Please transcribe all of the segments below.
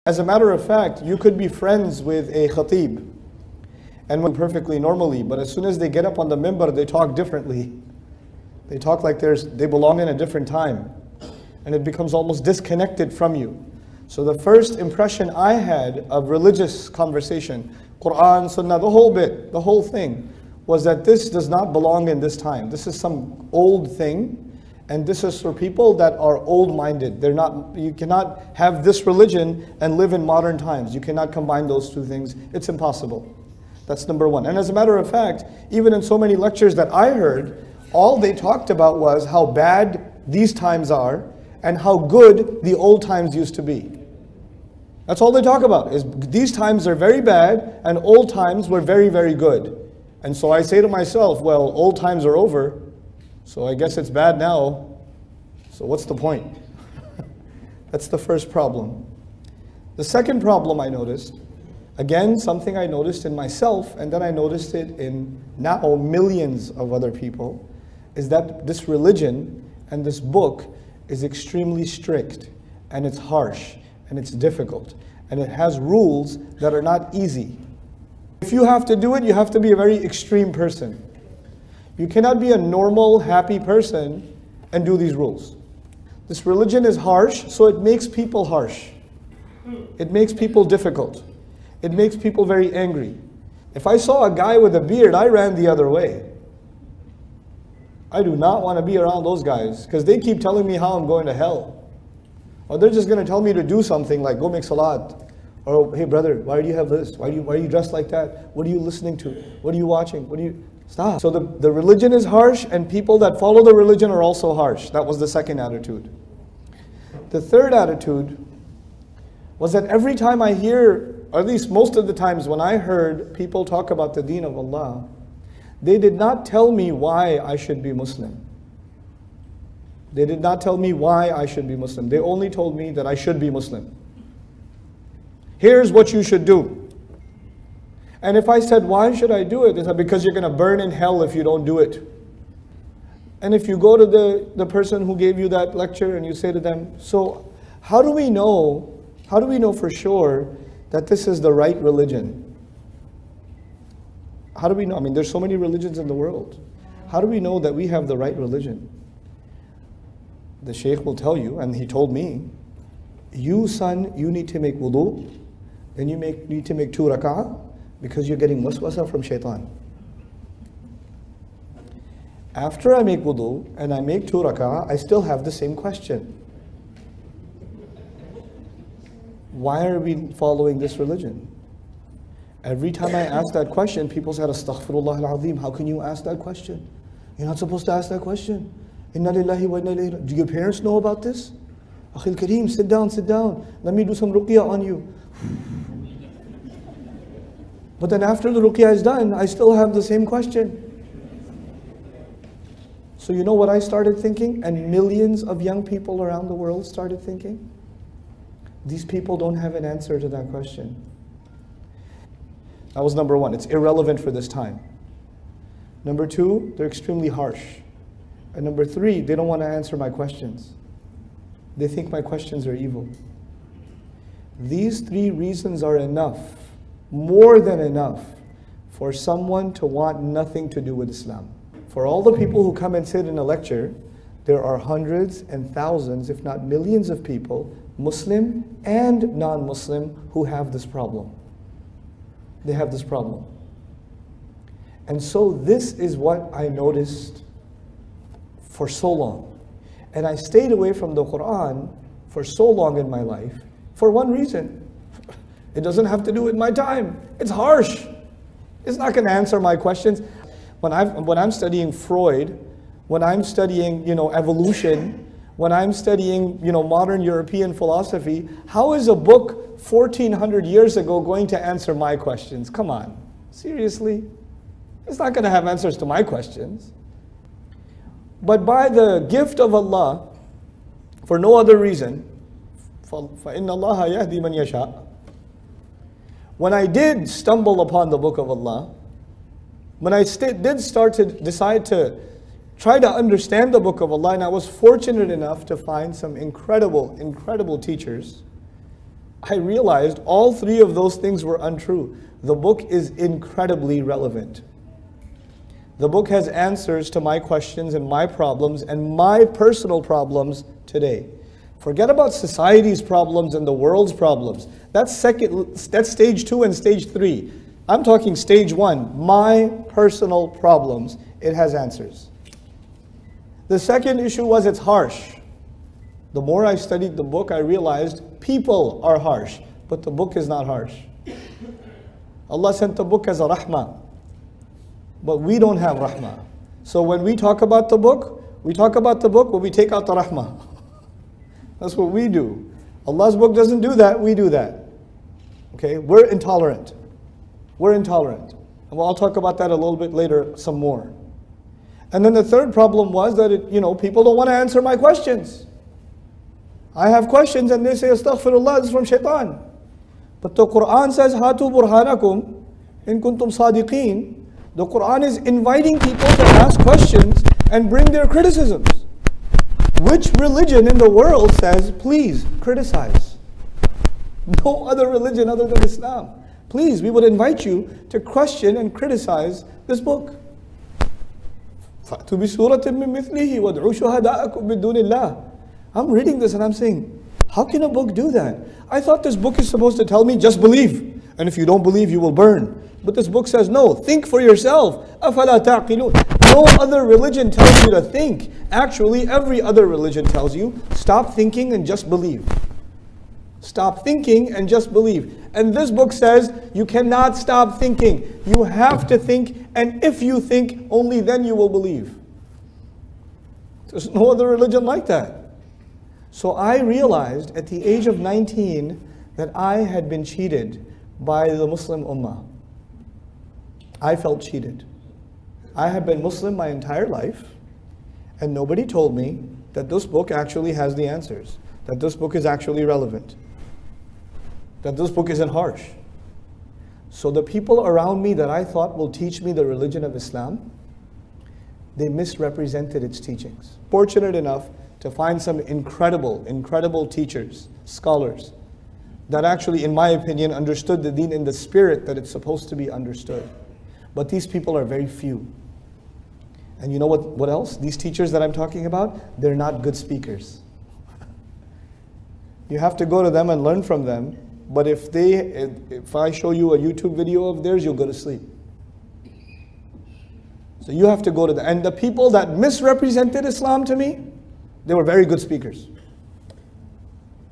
As a matter of fact, you could be friends with a khatib and when perfectly normally, but as soon as they get up on the minbar, they talk differently. They talk like they belong in a different time, and it becomes almost disconnected from you. So the first impression I had of religious conversation, Quran, Sunnah, the whole bit, the whole thing, was that this does not belong in this time. This is some old thing, and this is for people that are old-minded. You cannot have this religion and live in modern times. You cannot combine those two things. It's impossible. That's number one. And as a matter of fact, even in so many lectures that I heard, all they talked about was how bad these times are and how good the old times used to be. That's all they talk about, is these times are very bad and old times were very, very good. And so I say to myself, well, old times are over, so I guess it's bad now, so what's the point? That's the first problem. The second problem I noticed, again, something I noticed in myself, and then I noticed it in now millions of other people, is that this religion and this book is extremely strict, and it's harsh, and it's difficult, and it has rules that are not easy. If you have to do it, you have to be a very extreme person. You cannot be a normal, happy person and do these rules. This religion is harsh, so it makes people harsh. It makes people difficult. It makes people very angry. If I saw a guy with a beard, I ran the other way. I do not want to be around those guys because they keep telling me how I'm going to hell. Or they're just going to tell me to do something like go make salat. Or hey brother, why do you have this? Why are you dressed like that? What are you listening to? What are you watching? Stop. So the religion is harsh, and people that follow the religion are also harsh. That was the second attitude. The third attitude was that every time I hear, or at least most of the times when I heard people talk about the deen of Allah, they did not tell me why I should be Muslim. They did not tell me why I should be Muslim. They only told me that I should be Muslim. Here's what you should do. And if I said, why should I do it? They said, because you're going to burn in hell if you don't do it. And if you go to the person who gave you that lecture and you say to them, so how do we know for sure that this is the right religion? How do we know? I mean, there's so many religions in the world. How do we know that we have the right religion? The Shaykh will tell you, and he told me, you son, you need to make wudu, then you need to make 2 rak'ah, because you're getting waswasa from shaitan. After I make wudu and I make 2 rak'ah, I still have the same question. Why are we following this religion? Every time I ask that question, people said, Astaghfirullah al-Azim, how can you ask that question? You're not supposed to ask that question. Inna lillahi wa inna ilayhi. Do your parents know about this? Akhil Kareem, sit down. Let me do some ruqyah on you. But then after the ruqyah is done, I still have the same question. So you know what I started thinking? And millions of young people around the world started thinking? These people don't have an answer to that question. That was number one. It's irrelevant for this time. Number two, they're extremely harsh. And number three, they don't want to answer my questions. They think my questions are evil. These 3 reasons are enough, more than enough, for someone to want nothing to do with Islam. For all the people who come and sit in a lecture, there are hundreds and thousands, if not millions of people, Muslim and non-Muslim, who have this problem. They have this problem. And so this is what I noticed for so long. And I stayed away from the Quran for so long in my life for one reason. It doesn't have to do with my time. It's harsh. It's not going to answer my questions. When I'm studying Freud, when I'm studying, evolution, when I'm studying, modern European philosophy, how is a book 1400 years ago going to answer my questions? Come on, seriously? It's not going to have answers to my questions. But by the gift of Allah, for no other reason, فَإِنَّ اللَّهَ يَهْدِي مَنْ يَشَاءُ. When I did stumble upon the book of Allah, when I did decide to try to understand the book of Allah, and I was fortunate enough to find some incredible teachers, I realized all three of those things were untrue. The book is incredibly relevant. The book has answers to my questions and my problems and my personal problems today. Forget about society's problems and the world's problems. That's stage 2 and stage 3. I'm talking stage 1, my personal problems. It has answers. The second issue was it's harsh. The more I studied the book, I realized people are harsh, but the book is not harsh. Allah sent the book as a rahmah, but we don't have rahmah. So when we talk about the book, but we take out the rahmah. That's what we do. Allah's book doesn't do that, we do that. Okay, we're intolerant. We're intolerant. And I'll talk about that a little bit later, some more. And then the third problem was that people don't want to answer my questions. I have questions and they say, astaghfirullah, this is from shaitan. But the Quran says, hatu burhanakum in kuntum sadiqeen. The Quran is inviting people to ask questions and bring their criticisms. Which religion in the world says, please criticize? No other religion other than Islam. Please, we would invite you to question and criticize this book. فَأْتُوا بِسُورَةٍ مِّن مِثْلِهِ وَادْعُوا شُهَدَاءَكُمْ مِن دُونِ اللَّهِ. I'm reading this and I'm saying, how can a book do that? I thought this book is supposed to tell me, just believe. And if you don't believe, you will burn. But this book says, no, think for yourself. أَفَلَا تَعْقِلُونَ. No other religion tells you to think. Actually, every other religion tells you, stop thinking and just believe. Stop thinking and just believe. And this book says, you cannot stop thinking. You have to think, and if you think, only then you will believe. There's no other religion like that. So I realized at the age of 19 that I had been cheated by the Muslim Ummah. I felt cheated. I had been Muslim my entire life, and nobody told me that this book actually has the answers, that this book is actually relevant, that this book isn't harsh. So the people around me that I thought will teach me the religion of Islam, they misrepresented its teachings. Fortunate enough to find some incredible teachers, scholars, that actually, in my opinion, understood the deen in the spirit that it's supposed to be understood. But these people are very few. And you know what else? These teachers that I'm talking about, they're not good speakers. You have to go to them and learn from them. But if I show you a YouTube video of theirs, you'll go to sleep. So you have to go to them. And the people that misrepresented Islam to me, they were very good speakers.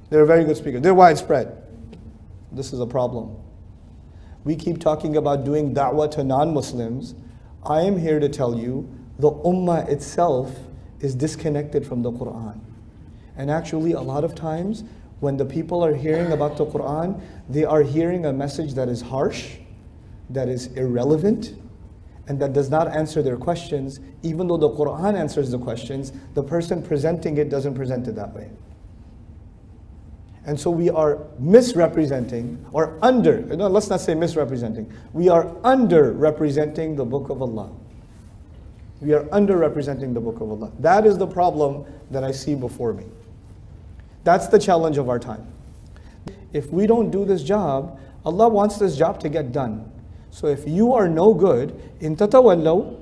They were very good speakers. They're widespread. This is a problem. We keep talking about doing da'wah to non-Muslims. I am here to tell you, the ummah itself is disconnected from the Quran. And actually, a lot of times, when the people are hearing about the Quran, they are hearing a message that is harsh, that is irrelevant, and that does not answer their questions. Even though the Quran answers the questions, the person presenting it doesn't present it that way. And so we are misrepresenting, or let's not say misrepresenting, we are underrepresenting the Book of Allah. We are underrepresenting the Book of Allah. That is the problem that I see before me. That's the challenge of our time. If we don't do this job, Allah wants this job to get done. So if you are no good, إِن تَتَوَلَّوْا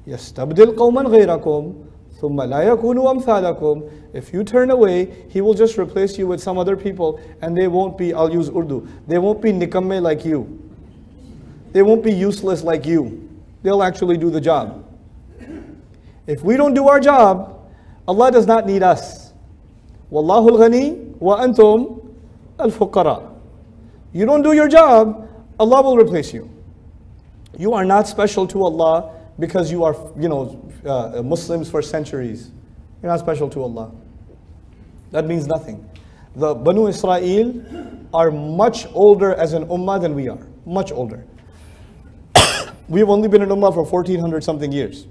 يَسْتَبْدِلْ قَوْمًا غَيْرَكُمْ ثُمَّ لَا يَكُونُوا أَمْثَالَكُمْ. If you turn away, He will just replace you with some other people, and they won't be, I'll use Urdu, they won't be nikamme like you. They won't be useless like you. They'll actually do the job. If we don't do our job, Allah does not need us. Wallahu al-ghani wa antum al-fuqara. You don't do your job, Allah will replace you. You are not special to Allah because you are, Muslims for centuries. You're not special to Allah. That means nothing. The Banu Israel are much older as an ummah than we are. Much older. We've only been an ummah for 1400 something years.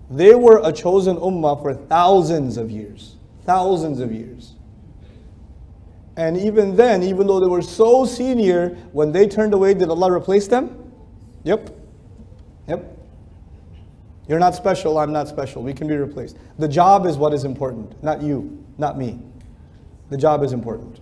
They were a chosen ummah for thousands of years. Thousands of years. And even then, even though they were so senior, when they turned away, did Allah replace them? Yep. You're not special, I'm not special. We can be replaced. The job is what is important, not you, not me. The job is important.